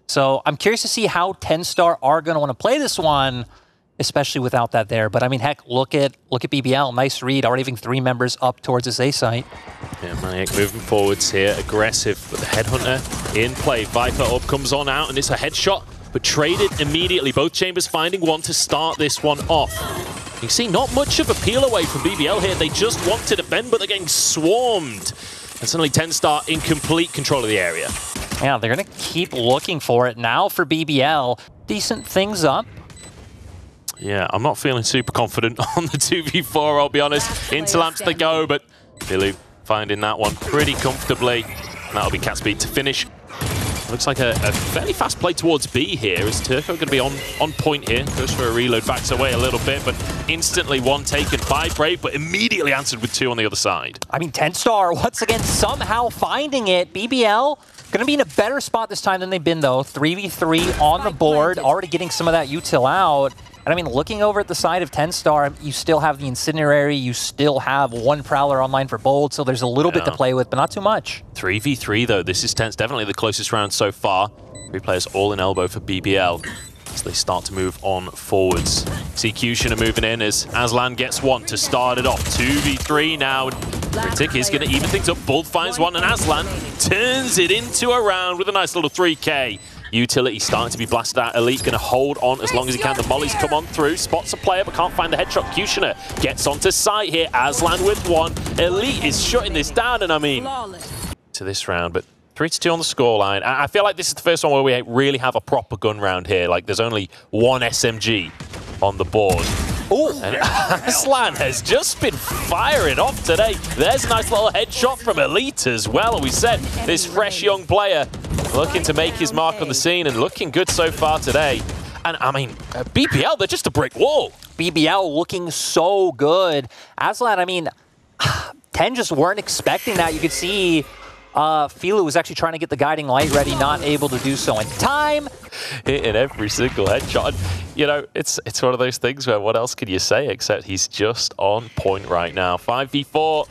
So I'm curious to see how TENSTAR are going to want to play this one, especially without that there. But I mean, heck, look at BBL. Nice read, already having 3 members up towards his A site. Yeah, Maniac moving forwards here, aggressive with the Headhunter in play. Viper up comes on out, and it's a headshot, but traded immediately. Both chambers finding one to start this one off. You see, not much of a peel away from BBL here. They just want to defend, but they're getting swarmed. And suddenly TENSTAR in complete control of the area. Yeah, they're going to keep looking for it now for BBL. Decent things up. Yeah, I'm not feeling super confident on the 2v4, I'll be honest. Interlamps they go, but Billy finding that one pretty comfortably. And that'll be Catspeed to finish. Looks like a fairly fast play towards B here. Is Turco going to be on point here? Goes for a reload, backs away a little bit, but instantly one taken by Brave, but immediately answered with 2 on the other side. I mean, TENSTAR, once again, somehow finding it. BBL going to be in a better spot this time than they've been, though. 3v3 on the board, already getting some of that util out. And I mean, looking over at the side of TENSTAR, you still have the Incendiary, you still have 1 Prowler online for Bold, so there's a little bit to play with, but not too much. 3v3 though, this is tense, definitely the closest round so far. 3 players all in elbow for BBL as they start to move on forwards. CQ are moving in as Aslan gets one to start it off. 2v3 now. Critic is going to even things up. Bold finds one, and Aslan turns it into a round with a nice little 3K. Utility starting to be blasted out. Elite going to hold on as long as he can. The mollies come on through. Spots a player but can't find the headshot. Kushner gets onto site here. Aslan with one. Elite is shutting this down, and I mean, to this round, but 3-2 on the scoreline. I feel like this is the first one where we really have a proper gun round here. Like, there's only 1 SMG on the board. Ooh. And Aslan has just been firing off today. There's a nice little headshot from Elite as well. We said this fresh young player looking to make his mark on the scene and looking good so far today. And I mean, BBL, they're just a brick wall. BBL looking so good. Aslan, I mean, 10 just weren't expecting that. You could see Filu was actually trying to get the guiding light ready, not able to do so in time. Hitting every single headshot. And, you know, it's one of those things where what else can you say except he's just on point right now. 5v4.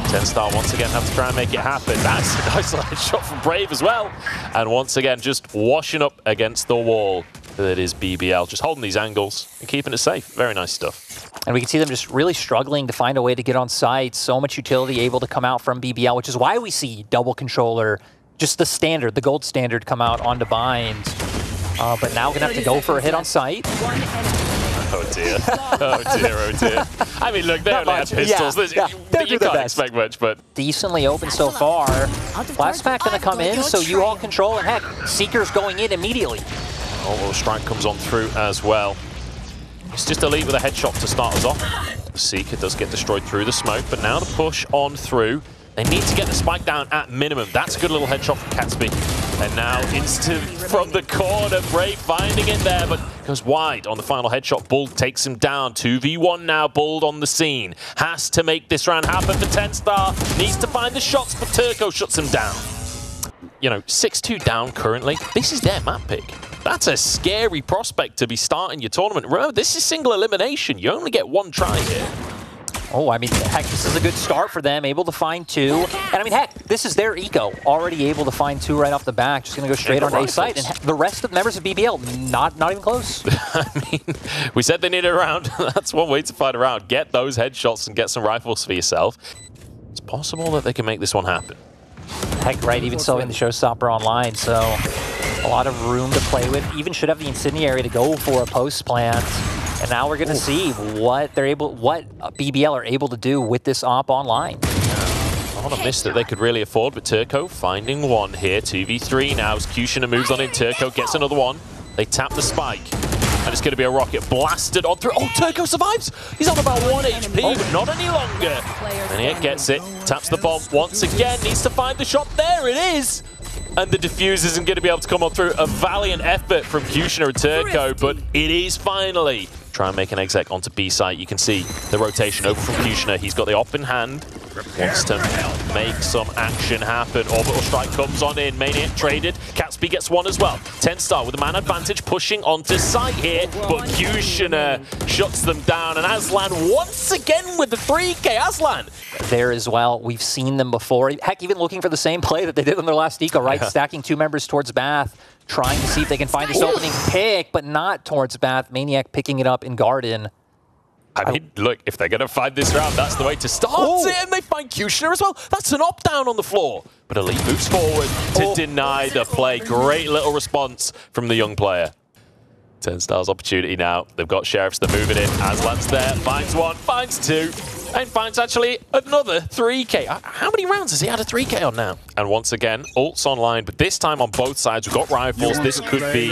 TENSTAR once again have to try and make it happen. That's a nice little headshot from Brave as well. And once again, just washing up against the wall. That is BBL, just holding these angles and keeping it safe. Very nice stuff. And we can see them just really struggling to find a way to get on site. So much utility able to come out from BBL, which is why we see double controller, just the standard, the gold standard, come out onto bind. But now going to have to go for a hit on site. Oh dear. Oh dear, oh dear. I mean, look, they only had pistols. Yeah, you can't expect much, but... Decently open so far. Last pack going to come in, so you all control, and heck, Seeker's going in immediately. Oh, strike comes on through as well. It's just Elite with a headshot to start us off. Seeker does get destroyed through the smoke, but now the push on through. They need to get the spike down at minimum. That's a good little headshot from Catsby. And now instant from the corner. Brave finding it there, but goes wide on the final headshot. Bold takes him down. 2v1 now. Bold on the scene. Has to make this round happen for TENSTAR. Needs to find the shots, but Turco shuts him down. You know, 6-2 down currently. This is their map pick. That's a scary prospect to be starting your tournament. Remember, this is single elimination. You only get 1 try here. Oh, I mean, heck, this is a good start for them, able to find 2. And I mean, heck, this is their eco, already able to find 2 right off the back, just going to go straight on A site. And the rest of the members of BBL, not even close. I mean, we said they needed a round. That's one way to fight a round. Get those headshots and get some rifles for yourself. It's possible that they can make this one happen. Heck, right, even so in the Showstopper online, so a lot of room to play with. Even should have the Incendiary to go for a post plant. And now we're going to see what BBL are able to do with this op online. Not a miss that they could really afford, but Turco finding one here. 2v3 now as Kushner moves on in. Turco gets another one. They tap the spike. And it's going to be a rocket blasted on through. Oh, Turco survives! He's on about 1 HP, but not any longer. And he gets it. Taps the bomb once again. Needs to find the shot. There it is! And the defuse isn't going to be able to come on through. A valiant effort from Kushner and Turco, but it is finally. Try and make an exec onto B site. You can see the rotation over from Kushner. He's got the op in hand. wants to make some action happen. Orbital Strike comes on in. Maniac traded. Catsby gets one as well. TENSTAR with a man advantage pushing onto site here, but Kushner shuts them down. And Aslan once again with the 3K. Aslan! There as well. We've seen them before. Heck, even looking for the same play that they did on their last eco, right? Yeah. Stacking 2 members towards Bath, trying to see if they can find this opening pick, but not towards Bath. Maniac picking it up in Garden. I mean, look, if they're going to find this round, that's the way to start it, and they find Kushner as well. That's an op-down on the floor. But Elite moves forward to deny the play. Great little response from the young player. TENSTAR's opportunity now. They've got Sheriffs, they're moving in. Aslan's there, finds one, finds two, and finds actually another 3K. How many rounds has he had a 3K on now? And once again, ults online, but this time on both sides. We've got rifles. This could be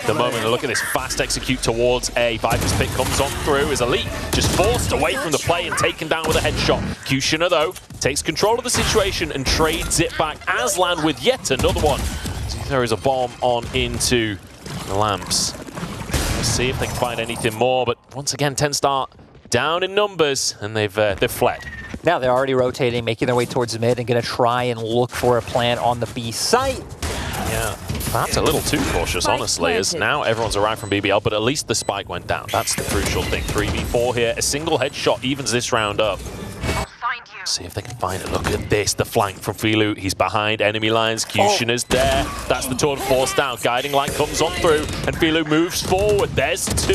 the moment. Look at this fast execute towards A. Viper's pick comes on through as Elite just forced away from the play and taken down with a headshot. Kushner, though, takes control of the situation and trades it back. Aslan with yet another one. So he throws a bomb on into the lamps. Let's see if they can find anything more, but once again, TENSTAR down in numbers, and they've fled. Now they're already rotating, making their way towards the mid, and going to try and look for a plan on the B site. Yeah, perhaps a little too cautious, honestly, as now everyone's arrived from BBL, but at least the spike went down. That's the crucial thing. 3v4 here, a single headshot evens this round up. See if they can find it. Look at this, the flank from Filu. He's behind enemy lines. Kushner's there. That's the turn force down. Guiding light comes on through, and Filu moves forward. There's 2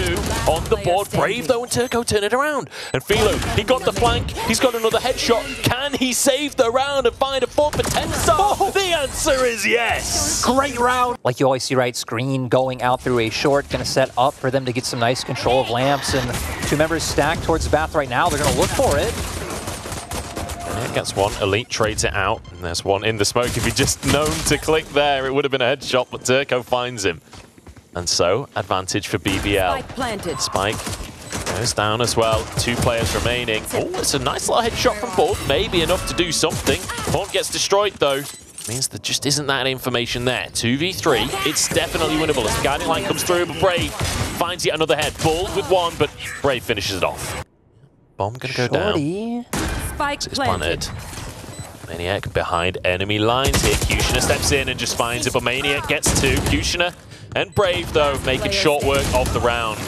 on the board. Brave, though, and Turco turn it around. And Filu, he got the flank. He's got another headshot. Can he save the round and find a 4 for TENSTAR? The answer is yes. Great round. Like you always see, right? Screen going out through a short. Going to set up for them to get some nice control of lamps. And 2 members stacked towards the Bath right now. They're going to look for it. Gets one, Elite trades it out, and there's one in the smoke. If he'd just known to click there, it would have been a headshot, but Turco finds him. And so, advantage for BBL. Spike planted. Spike goes down as well. 2 players remaining. Oh, it's a nice little headshot from Bald. Maybe enough to do something. Bald gets destroyed, though. Means there just isn't that information there. 2v3, it's definitely winnable. As the guiding line comes through, but Brave finds yet another head. Bald with one, but Brave finishes it off. Bomb gonna go down. Spike planted. Maniac behind enemy lines here. Kushner steps in and just finds it, but Maniac gets 2. Kushner and Brave, though, making short work of the round.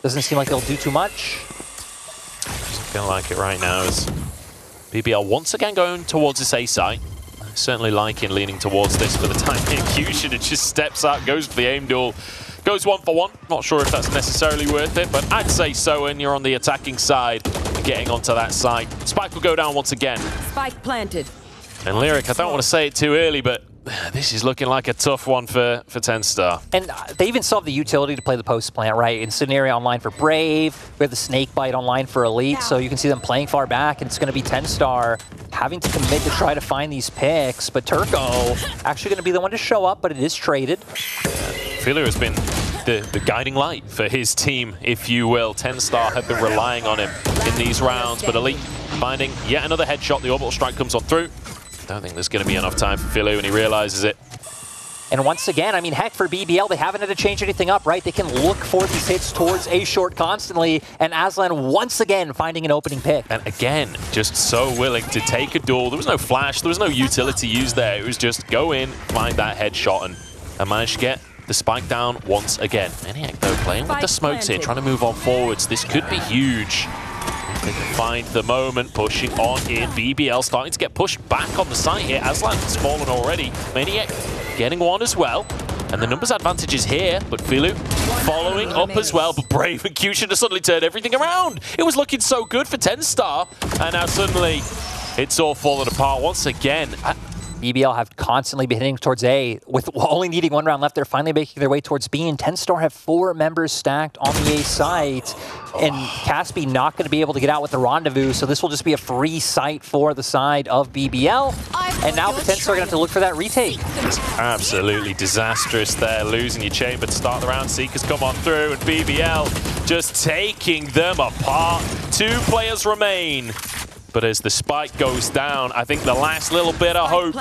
Doesn't seem like they'll do too much. Doesn't feel like it right now as BBL once again going towards this A site. Certainly liking leaning towards this for the time being. Kushner just steps out, goes for the aim duel. Goes 1 for 1. Not sure if that's necessarily worth it, but I'd say so when you're on the attacking side, getting onto that side. Spike will go down once again. Spike planted. And Lyric, I don't want to say it too early, but this is looking like a tough one for TENSTAR. And they even saw the utility to play the post plant, right? Incendiary online for Brave. We have the Snake Bite online for Elite, so you can see them playing far back, and it's going to be TENSTAR having to commit to try to find these picks, but Turco actually going to be the one to show up, but it is traded. Filu has been the guiding light for his team, if you will. TENSTAR have been relying on him in these rounds, but Elite finding yet another headshot. The orbital strike comes on through. Don't think there's going to be enough time for Filu, and he realizes it. And once again, I mean, heck, for BBL, they haven't had to change anything up, right? They can look for these hits towards A short constantly, and Aslan once again finding an opening pick. And again, just so willing to take a duel. There was no flash, there was no utility used there. It was just go in, find that headshot, and manage to get the spike down once again. Maniac, though, playing with the smokes here, trying to move on forwards. This could be huge. They can find the moment, pushing on in. BBL starting to get pushed back on the site here. Aslan has fallen already. Maniac getting one as well. And the numbers advantage is here, but Filu following up as well. But Brave and Kushner suddenly turned everything around. It was looking so good for TENSTAR, and now suddenly it's all fallen apart once again. BBL have constantly been hitting towards A. With only needing 1 round left, they're finally making their way towards B, and TENSTAR have 4 members stacked on the A site. And Catsby not going to be able to get out with the rendezvous, so this will just be a free site for the side of BBL. And now the TENSTAR are going to have to look for that retake. It's absolutely disastrous there, losing your chamber to start the round. Seekers come on through, and BBL just taking them apart. 2 players remain. But as the spike goes down, I think the last little bit of hope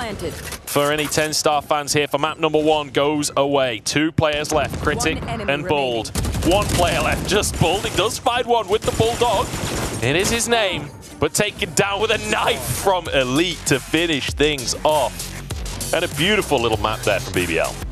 for any TENSTAR fans here for map number 1 goes away. 2 players left, Critic and Bald. 1 player left, just Bald. He does find one with the Bulldog. It is his name. but taken down with a knife from Elite to finish things off. And a beautiful little map there from BBL.